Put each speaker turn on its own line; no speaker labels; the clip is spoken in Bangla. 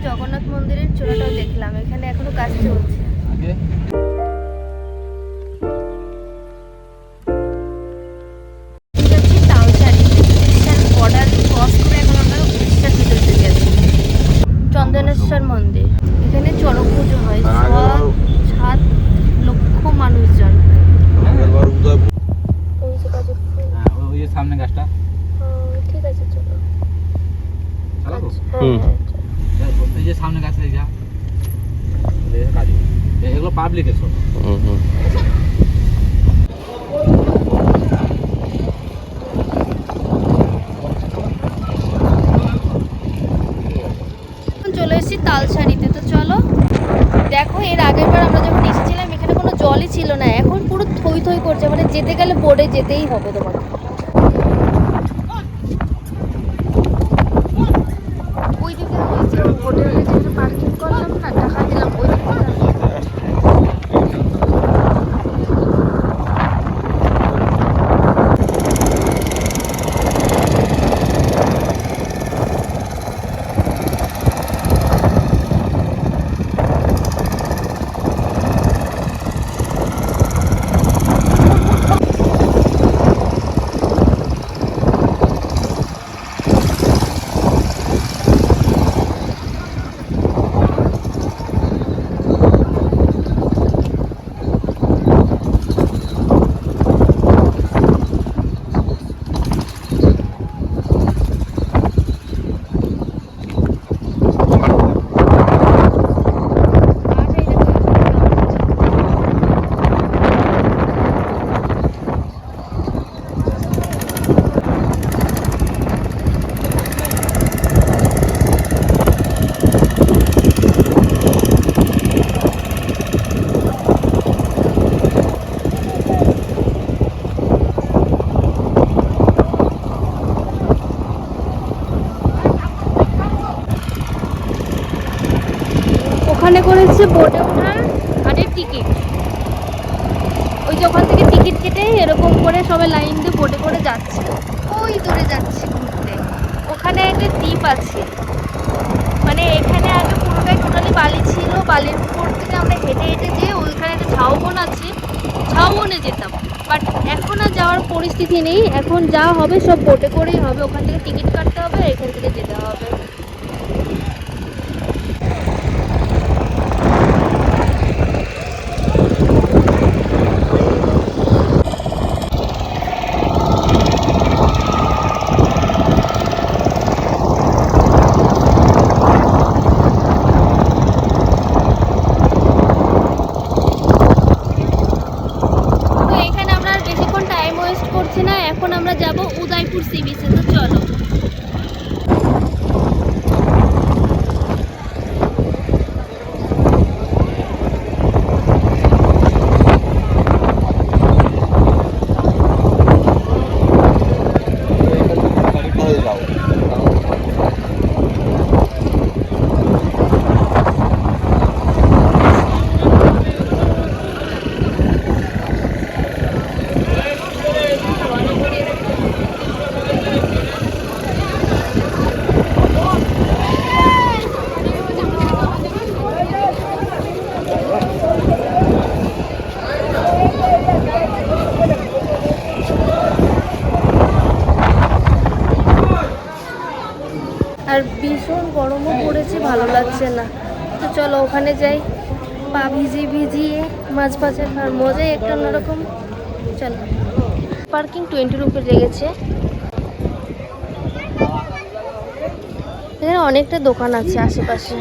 জগন্নাথ মন্দিরের চূড়াটাও দেখলাম, এখানে এখনো কাজ চলছে। চন্দনেশ্বর মন্দির, এখানে চড়ক পুজো হয়, 7 লক্ষ মানুষজন।
সামনে গাছটা
ঠিক আছে, চলো।
এই যে সামনে গাছ এগুলো পাবলিকের সব।
চলে এসেছি তালসারিতে, তো চলো দেখো। এর আগের বার আমরা যখন এসেছিলাম এখানে কোনো জলই ছিল না, এখন পুরো থই থই করছে, মানে যেতে গেলে বোর্ডে যেতেই হবে তোমাকে। ওই দিকে ওই যে হোটেলে যেখানে পার্কিং করলাম না, টাকা দিলাম, ওই দিকে ওখানে করেছে বোটে ওঠার আর টিকিট। ওই যে ওখান থেকে টিকিট কেটে এরকম করে সবাই লাইন দিয়ে বোটে করে যাচ্ছে, ওই দূরে যাচ্ছে ঘুরতে। ওখানে একটা দ্বীপ আছে, মানে এখানে আগে পুরোটাই টোটালি বালি ছিল, বালির উপর থেকে আমরা হেঁটে হেঁটে যেয়ে ওইখানে একটা ঝাউবন আছে, ঝাউবনে যেতাম। বাট এখন আর যাওয়ার পরিস্থিতি নেই, এখন যা হবে সব বোটে করেই হবে। ওখান থেকে টিকিট কাটতে হবে, এখান থেকে যেতে হবে। এখন আমরা যাব উদয়পুর সি বিচে, তো চলো। আর ভীষণ গরমও পড়েছে, ভালো লাগছে না। তো চলো ওখানে যাই, পা ভিজিয়ে ভিজিয়ে মাছ ভাজা আর মজাই একটা অন্যরকম। চলো। পার্কিং 20 রুপি লেগেছে। এখানে অনেকটা দোকান আছে আশেপাশে।